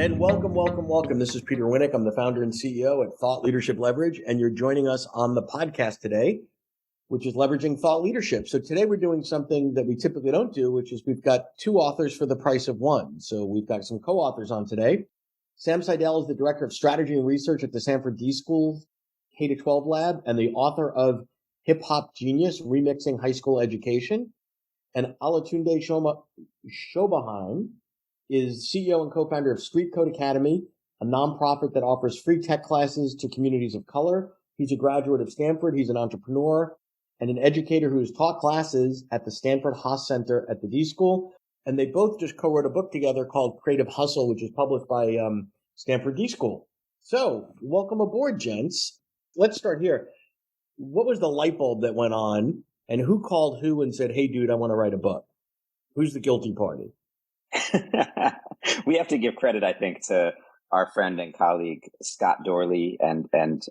And welcome, welcome, welcome. This is Peter Winnick. I'm the founder and CEO at Thought Leadership Leverage, and you're joining us on the podcast today, which is Leveraging Thought Leadership. So today we're doing something that we typically don't do, which is we've got two authors for the price of one. So we've got some co-authors on today. Sam Seidel is the Director of Strategy and Research at the Stanford D School K-12 Lab and the author of Hip Hop Genius, Remixing High School Education. And Olatunde Sobomehin is CEO and co-founder of Street Code Academy, a nonprofit that offers free tech classes to communities of color. He's a graduate of Stanford. He's an entrepreneur and an educator who has taught classes at the Stanford Haas Center at the D School. And they both just co-wrote a book together called Creative Hustle, which is published by Stanford D School. So welcome aboard, gents. Let's start here. What was the light bulb that went on, and who called who and said, hey, dude, I want to write a book? Who's the guilty party? We have to give credit, I think, to our friend and colleague, Scott Dorley, and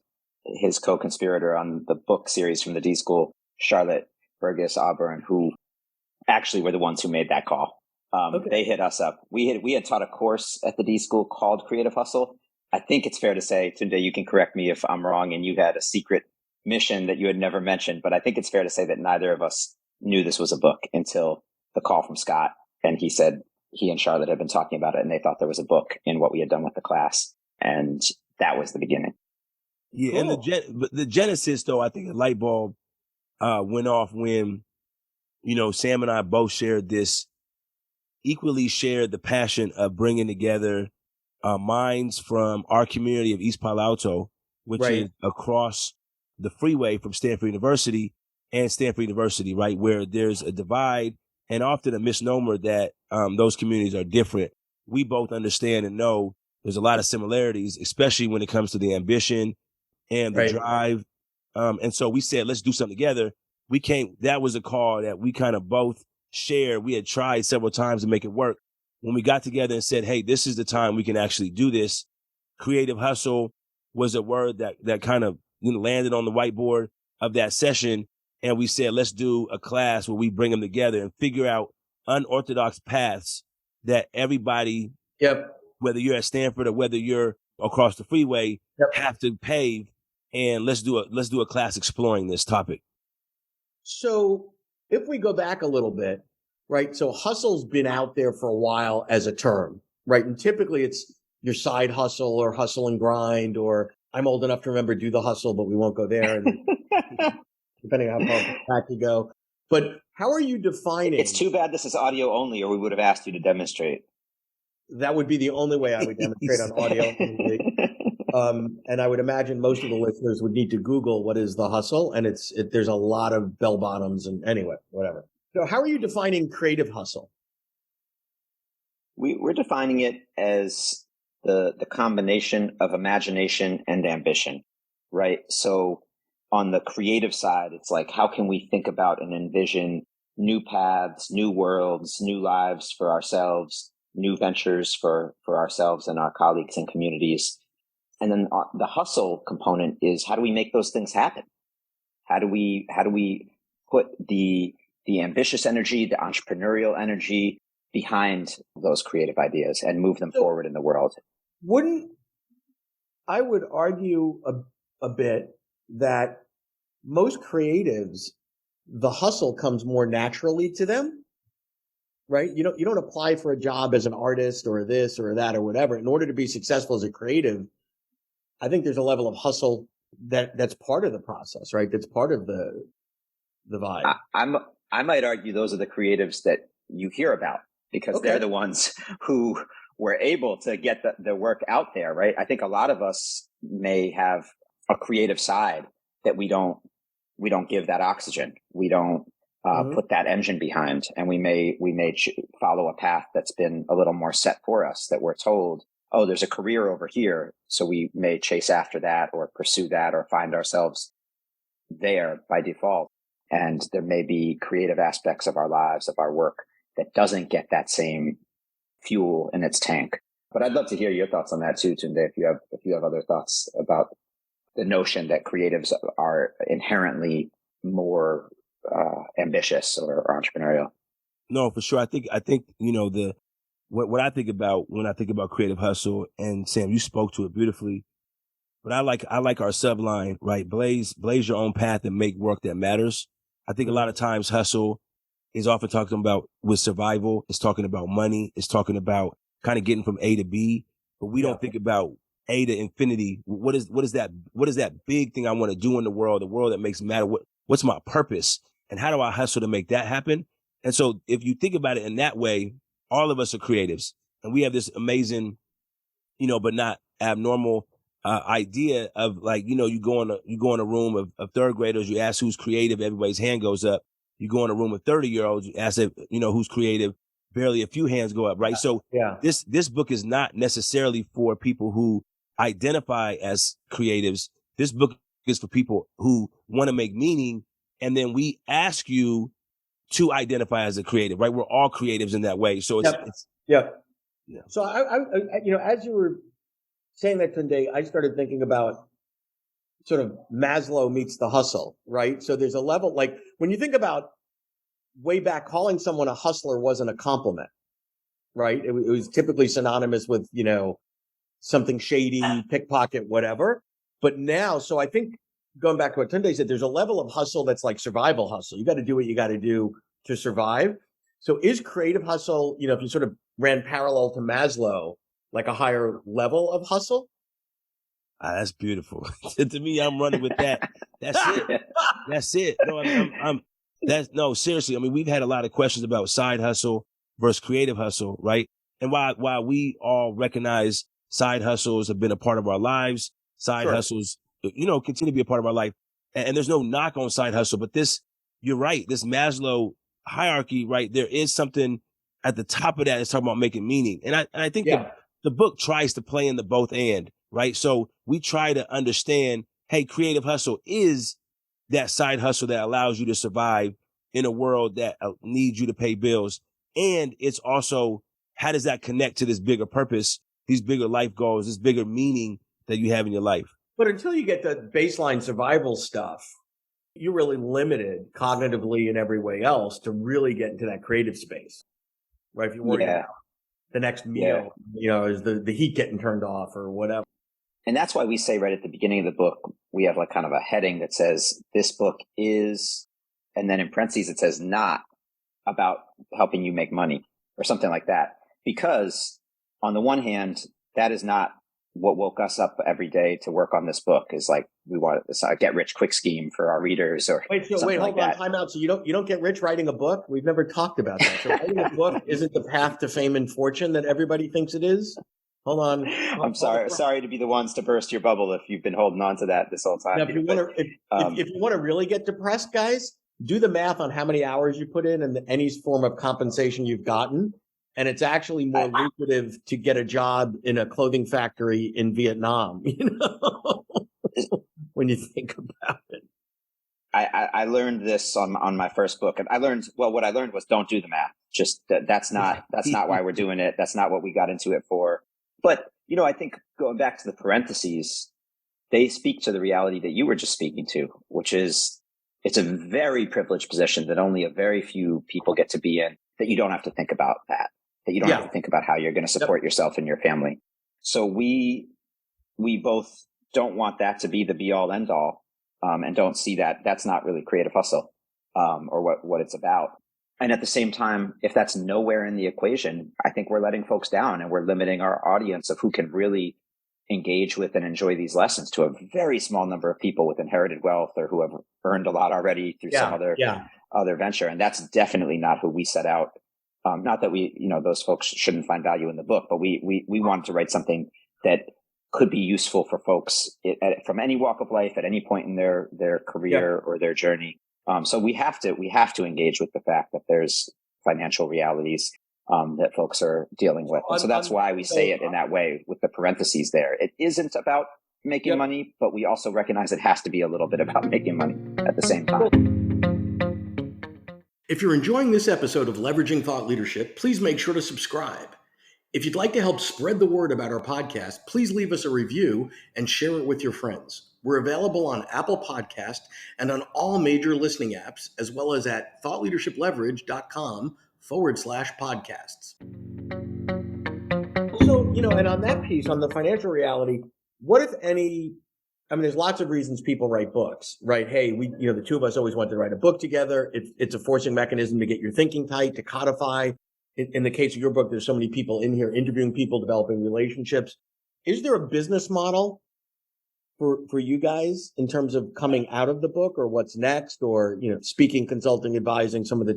his co-conspirator on the book series from the D School, Charlotte Burgess Auburn, who actually were the ones who made that call. Okay. They hit us up. We had taught a course at the D School called Creative Hustle. I think it's fair to say, Tunde, you can correct me if I'm wrong, and you had a secret mission that you had never mentioned, but I think it's fair to say that neither of us knew this was a book until the call from Scott. And he said he and Charlotte had been talking about it, and they thought there was a book in what we had done with the class. And that was the beginning. Yeah, cool. And the genesis, though, I think the light bulb went off when, Sam and I both shared the passion of bringing together minds from our community of East Palo Alto, which is across the freeway from Stanford University and Stanford University, right, where there's a divide and often a misnomer that those communities are different. We both understand and know there's a lot of similarities, especially when it comes to the ambition and the drive. And so we said, let's do something together. That was a call that we kind of both shared. We had tried several times to make it work. When we got together and said, hey, this is the time we can actually do this. Creative hustle was a word that kind of landed on the whiteboard of that session. And we said, let's do a class where we bring them together and figure out unorthodox paths that everybody, whether you're at Stanford or whether you're across the freeway, have to pave. And let's do a class exploring this topic. So if we go back a little bit, right? So hustle's been out there for a while as a term, right? And typically it's your side hustle or hustle and grind, or I'm old enough to remember do the hustle, but we won't go there. And depending on how far back you go. But how are you defining? It's too bad this is audio only, or we would have asked you to demonstrate. That would be the only way I would demonstrate on audio only. And I would imagine most of the listeners would need to Google what is the hustle, and there's a lot of bell bottoms and anyway, whatever. So how are you defining creative hustle? We're defining it as the combination of imagination and ambition, right? So on the creative side, it's like, how can we think about and envision new paths, new worlds, new lives for ourselves, new ventures for ourselves and our colleagues and communities? And then the hustle component is, how do we make those things happen? How do we put the ambitious energy, the entrepreneurial energy behind those creative ideas and move them forward in the world? I would argue a bit that most creatives, the hustle comes more naturally to them, right? You don't apply for a job as an artist or this or that or whatever. In order to be successful as a creative, I think there's a level of hustle that's part of the process, right? That's part of the vibe. I might argue those are the creatives that you hear about, because they're the ones who were able to get the work out there, right? I think a lot of us may have a creative side that we don't give that oxygen. We don't put that engine behind, and we may follow a path that's been a little more set for us, that we're told, oh, there's a career over here. So we may chase after that or pursue that or find ourselves there by default. And there may be creative aspects of our lives, of our work, that doesn't get that same fuel in its tank. But I'd love to hear your thoughts on that too, Tunde, if you have other thoughts about the notion that creatives are inherently more ambitious or entrepreneurial. No, for sure. I think the what I think about when I think about creative hustle, and Sam, you spoke to it beautifully. But I like our subline, right? Blaze your own path and make work that matters. I think a lot of times hustle is often talking about with survival. It's talking about money. It's talking about kind of getting from A to B, but we don't think about A to infinity. What is that big thing I want to do in the world that makes matter? What's my purpose? And how do I hustle to make that happen? And so if you think about it in that way, all of us are creatives, and we have this amazing, but not abnormal idea of like, you go in a room of third graders, you ask who's creative, everybody's hand goes up. You go in a room of 30-year-olds, you ask who's creative, barely a few hands go up, right? So this book is not necessarily for people who identify as creatives. This book is for people who want to make meaning, and then we ask you to identify as a creative, right? We're all creatives in that way. So it's yeah. So I as you were saying that, Tunde, I started thinking about sort of Maslow meets the hustle, right? So there's a level, like when you think about way back, calling someone a hustler wasn't a compliment, right? It was typically synonymous with, something shady, pickpocket, whatever. But now, so I think going back to what Tunde said, there's a level of hustle that's like survival hustle. You got to do what you got to do to survive. So is creative hustle, if you sort of ran parallel to Maslow, like a higher level of hustle? That's beautiful. To me, I'm running with that. That's it. That's it. No, seriously. I mean, we've had a lot of questions about side hustle versus creative hustle, right? And while we all recognize side hustles have been a part of our lives, side hustles, continue to be a part of our life. And there's no knock on side hustle, but you're right. This Maslow hierarchy, right? There is something at the top of that that's talking about making meaning. And I think the book tries to play in the both and, right? So we try to understand, hey, creative hustle is that side hustle that allows you to survive in a world that needs you to pay bills. And it's also, how does that connect to this bigger purpose, these bigger life goals, this bigger meaning that you have in your life? But until you get the baseline survival stuff, you're really limited cognitively and every way else to really get into that creative space, right? If you're worried about the next meal, is the heat getting turned off or whatever. And that's why we say right at the beginning of the book, we have like kind of a heading that says, this book is, and then in parentheses, it says not about helping you make money or something like that. Because on the one hand, that is not what woke us up every day to work on this book, is like, we want this get rich quick scheme for our readers or wait, hold on, time out. So you don't get rich writing a book? We've never talked about that. So writing a book isn't the path to fame and fortune that everybody thinks it is? Hold on. I'm sorry to be the ones to burst your bubble if you've been holding on to that this whole time. Now, if you want to really get depressed, guys, do the math on how many hours you put in and any form of compensation you've gotten. And it's actually more lucrative to get a job in a clothing factory in Vietnam, when you think about it. I learned this on my first book, and what I learned was don't do the math. Just that's not why we're doing it. That's not what we got into it for. But, I think going back to the parentheses, they speak to the reality that you were just speaking to, which is it's a very privileged position that only a very few people get to be in, that you don't have to think about that you don't have to think about how you're going to support yourself and your family. So we both don't want that to be the be all end all, and don't see that that's not really creative hustle, or what it's about. And at the same time, if that's nowhere in the equation, I think we're letting folks down and we're limiting our audience of who can really engage with and enjoy these lessons to a very small number of people with inherited wealth or who have earned a lot already through some other venture. And that's definitely not who we set out. Not that we, those folks shouldn't find value in the book, but we wanted to write something that could be useful for folks from any walk of life at any point in their career or their journey. So we have to engage with the fact that there's financial realities that folks are dealing with. And so that's why we say it in that way with the parentheses there. It isn't about making money, but we also recognize it has to be a little bit about making money at the same time. If you're enjoying this episode of Leveraging Thought Leadership, please make sure to subscribe. If you'd like to help spread the word about our podcast, please leave us a review and share it with your friends. We're available on Apple Podcast and on all major listening apps, as well as at thoughtleadershipleverage.com/podcasts. And on that piece, on the financial reality, what if any, I mean, there's lots of reasons people write books, right? Hey, the two of us always wanted to write a book together. It's a forcing mechanism to get your thinking tight, to codify. In the case of your book, there's so many people in here interviewing people, developing relationships. Is there a business model for you guys in terms of coming out of the book, or what's next, or, speaking, consulting, advising, some of the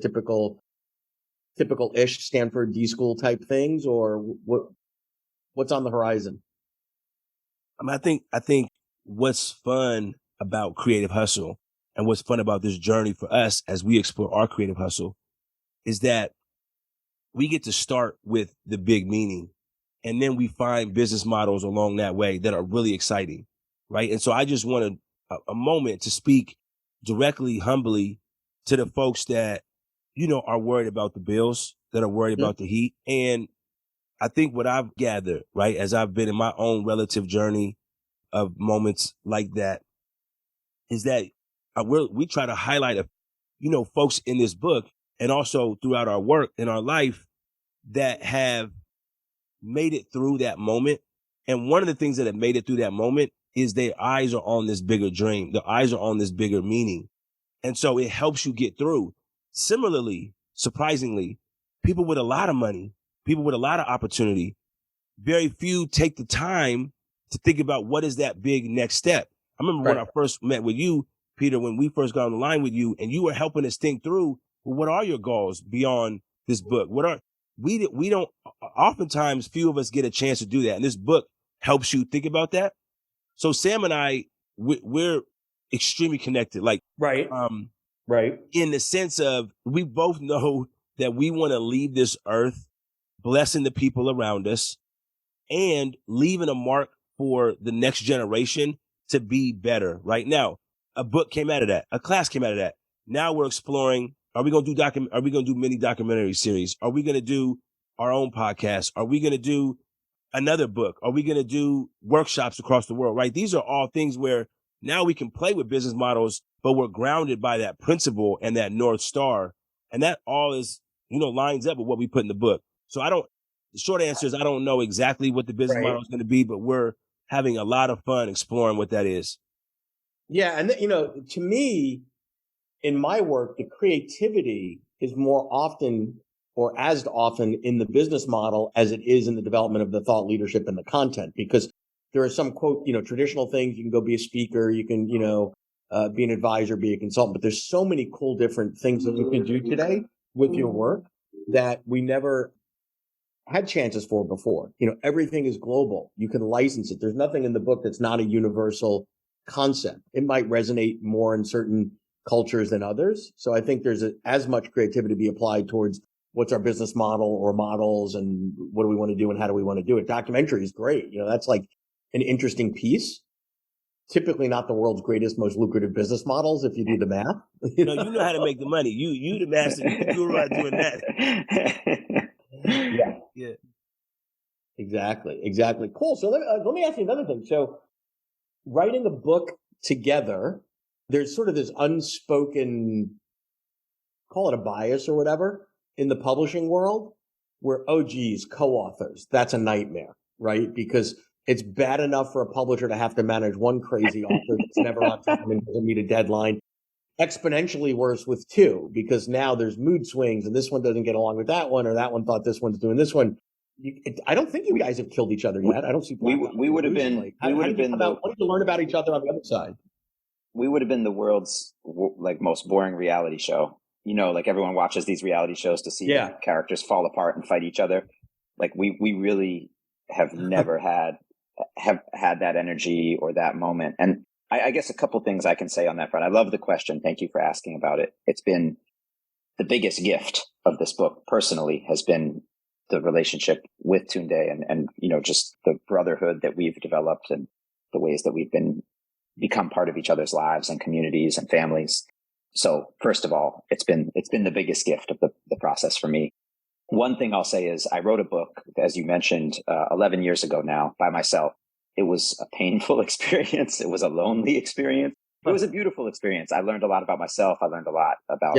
typical-ish Stanford D school type things, or what's on the horizon? I think what's fun about Creative Hustle and what's fun about this journey for us as we explore our creative hustle is that we get to start with the big meaning, and then we find business models along that way that are really exciting, right? And so I just want a moment to speak directly, humbly to the folks that, are worried about the bills, that are worried about the heat. And I think what I've gathered, right, as I've been in my own relative journey of moments like that, is that we try to highlight, folks in this book and also throughout our work in our life that have made it through that moment. And one of the things that have made it through that moment is their eyes are on this bigger dream. Their eyes are on this bigger meaning. And so it helps you get through. Similarly, surprisingly, people with a lot of money, people with a lot of opportunity, very few take the time to think about what is that big next step. I remember when I first met with you, Peter, when we first got on the line with you, and you were helping us think through, well, what are your goals beyond this book? We don't, oftentimes few of us get a chance to do that. And this book helps you think about that. So Sam and I, we're extremely connected. Like, right. In the sense of, we both know that we want to leave this earth blessing the people around us and leaving a mark for the next generation to be better. Right now, a book came out of that. A class came out of that. Now we're exploring, are we going to do mini documentary series? Are we going to do our own podcast? Are we going to do another book? Are we going to do workshops across the world? Right? These are all things where now we can play with business models, but we're grounded by that principle and that North Star. And that all is, lines up with what we put in the book. So the short answer is I don't know exactly what the business model is going to be, but we're having a lot of fun exploring what that is. Yeah. And, to me, in my work, the creativity is more often or as often in the business model as it is in the development of the thought leadership and the content, because there are some traditional things. You can go be a speaker, you can, be an advisor, be a consultant, but there's so many cool different things that you can do today with your work that we never had chances for before. Everything is global. You can license it. There's nothing in the book that's not a universal concept. It might resonate more in certain cultures than others. So I think there's as much creativity to be applied towards what's our business model or models and what do we want to do and how do we want to do it. Documentary is great. That's like an interesting piece. Typically not the world's greatest, most lucrative business models if you do the math. You know how to make the money. You the master, you the guru at doing that. Yeah. Exactly. Cool. So let me ask you another thing. So writing a book together, there's sort of this unspoken, call it a bias or whatever, in the publishing world where, oh, geez, co-authors, that's a nightmare, right? Because it's bad enough for a publisher to have to manage one crazy author that's never on time and doesn't meet a deadline. Exponentially worse with two, because now there's mood swings and this one doesn't get along with that one, or that one thought this one's doing this one. I don't think you guys have killed each other yet. I don't see. We would have been. How did you learn about each other on the other side? We would have been the world's most boring reality show. Like everyone watches these reality shows to see characters fall apart and fight each other. Like we really have never had that energy or that moment. And I guess a couple things I can say on that front. I love the question. Thank you for asking about it. It's been the biggest gift of this book personally has been the relationship with Tunde and just the brotherhood that we've developed and the ways that we've become part of each other's lives and communities and families. So first of all, it's been the biggest gift of the process for me. One thing I'll say is I wrote a book, as you mentioned, 11 years ago now by myself. It was a painful experience. It was a lonely experience. It was a beautiful experience. I learned a lot about myself. I learned a lot about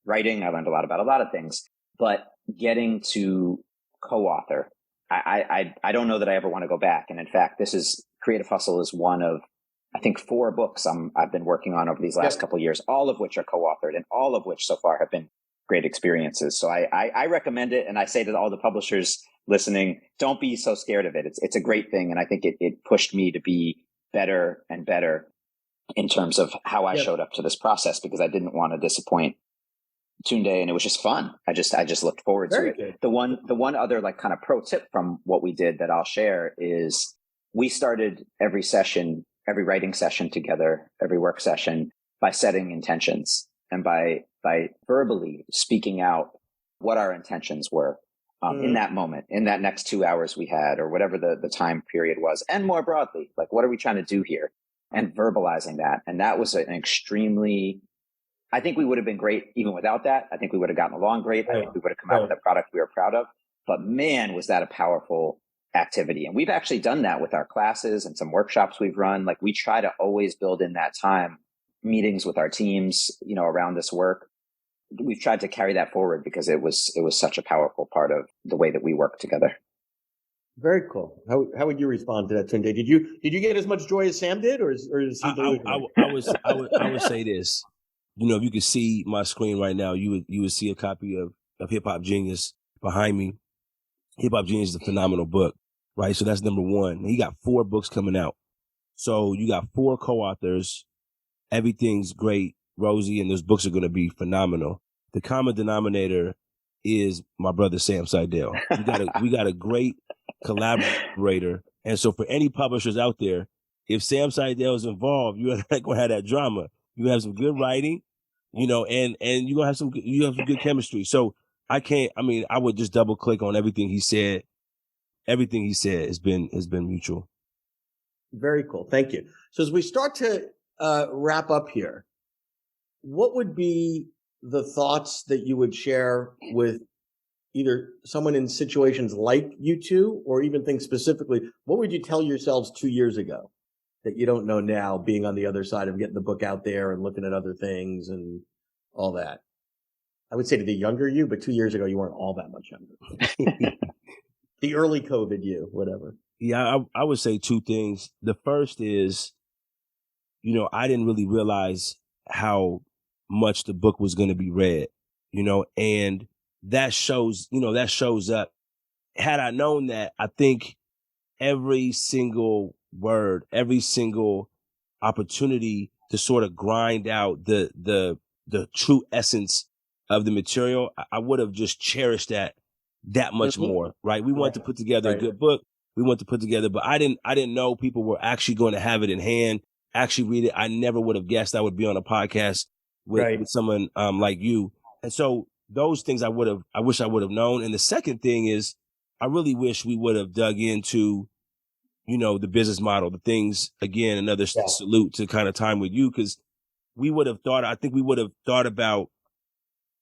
writing. I learned a lot about a lot of things. But getting to co-author I don't know that I ever want to go back. And in fact, Creative Hustle is one of, I think, 4 books I've been working on over these last couple of years, all of which are co-authored and all of which so far have been great experiences. So I recommend it. And I say to all the publishers listening, don't be so scared of it. It's a great thing. And I think it pushed me to be better and better in terms of how I showed up to this process, because I didn't want to disappoint Tunde, and it was just fun. I just looked forward to it. Good. The one other like kind of pro tip from what we did that I'll share is we started every writing session together, every work session, by setting intentions and by verbally speaking out what our intentions were in that moment, in that next 2 hours we had, or whatever the time period was. And more broadly, like, what are we trying to do here? And verbalizing that. And that was an extremely, I think we would have been great even without that. I think we would have gotten along great. I think we would have come out with a product we were proud of. But man, was that a powerful activity. And we've actually done that with our classes and some workshops we've run. Like, we try to always build in that time, meetings with our teams, around this work. We've tried to carry that forward because it was such a powerful part of the way that we work together. Very cool. How would you respond to that, Tunde? Did you get as much joy as Sam did, or is he delusional? I would say this. If you could see my screen right now, you would see a copy of Hip Hop Genius behind me. Hip Hop Genius is a phenomenal book, right? So that's number one. He got 4 books coming out. So you got 4 co-authors. Everything's great, Rosie, and those books are going to be phenomenal. The common denominator is my brother Sam Seidel. We got a great collaborator. And so for any publishers out there, if Sam Seidel is involved, you're not going to have that drama. You have some good writing, and you're going to have some good chemistry. So I would just double click on everything he said. Everything he said has been mutual. Very cool. Thank you. So as we start to wrap up here, what would be the thoughts that you would share with either someone in situations like you two, or even think specifically, what would you tell yourselves 2 years ago that you don't know now, being on the other side of getting the book out there and looking at other things and all that? I would say to the younger you, but 2 years ago, you weren't all that much younger. The early COVID you, whatever. Yeah, I would say 2 things. The first is, I didn't really realize how much the book was going to be read, and that shows up. Had I known that, I think every single word, every single opportunity to sort of grind out the true essence of the material, I would have just cherished that much more, right? We wanted to put together a good book. We wanted to put together, but I didn't know people were actually going to have it in hand, actually read it. I never would have guessed I would be on a podcast with someone like you. And so those things I wish I would have known. And the second thing is, I really wish we would have dug into, the business model, the things, again, another salute to kind of time with you, because I think we would have thought about,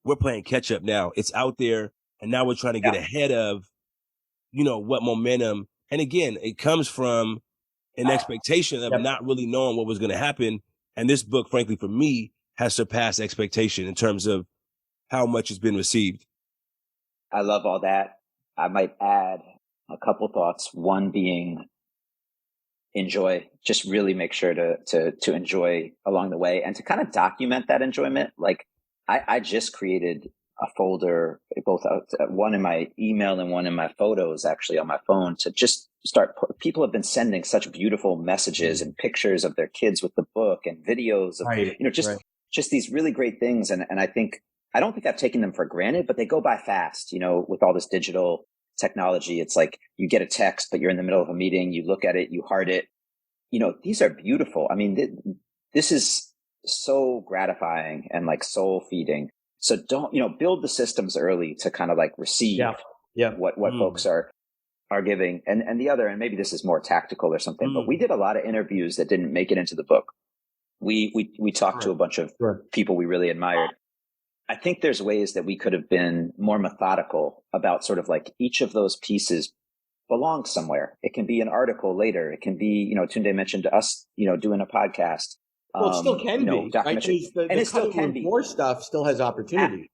we're playing catch up now. It's out there. And now we're trying to get ahead of, what momentum. And again, it comes from an expectation of not really knowing what was going to happen. And this book, frankly, for me, has surpassed expectation in terms of how much it's been received. I love all that. I might add a couple thoughts. One being, enjoy. Just really make sure to enjoy along the way, and to kind of document that enjoyment. Like, I just created a folder, both one in my email and one in my photos, actually, on my phone, to just start. People have been sending such beautiful messages and pictures of their kids with the book, and videos of, just these really great things. And I don't think I've taken them for granted, but they go by fast, with all this digital technology. It's like you get a text, but you're in the middle of a meeting, you look at it, you heart it. These are beautiful. I mean, this is so gratifying and like soul feeding. So don't, build the systems early to kind of like receive what folks are giving. And the other, and maybe this is more tactical or something, but we did a lot of interviews that didn't make it into the book. We talked to a bunch of people we really admired. I think there's ways that we could have been more methodical about sort of like each of those pieces belongs somewhere. It can be an article later. It can be, Tunde mentioned us, doing a podcast. Well, it still can be. And it still can be. More stuff still has opportunity.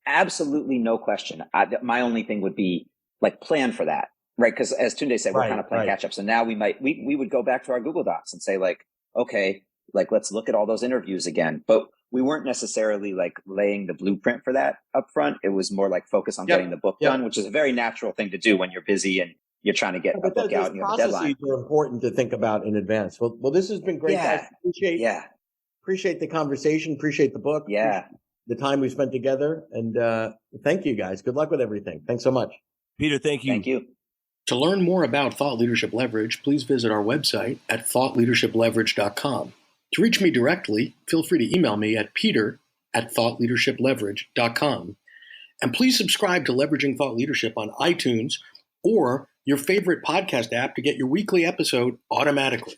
Absolutely no question. My only thing would be like, plan for that. Right. Because as Tunde said, we're kind of playing right. catch up. So now we would go back to our Google Docs and say like, okay, like let's look at all those interviews again. But we weren't necessarily like laying the blueprint for that up front. It was more like focus on getting the book done, which is a very natural thing to do when you're busy and you're trying to get a book out and you have a deadline. Processes are important to think about in advance. Well, this has been great, guys. Appreciate the conversation. Appreciate the book. Yeah. The time we spent together. And thank you, guys. Good luck with everything. Thanks so much. Peter, thank you. Thank you. To learn more about Thought Leadership Leverage, please visit our website at thoughtleadershipleverage.com. To reach me directly, feel free to email me at peter@thoughtleadershipleverage.com. And please subscribe to Leveraging Thought Leadership on iTunes or your favorite podcast app to get your weekly episode automatically.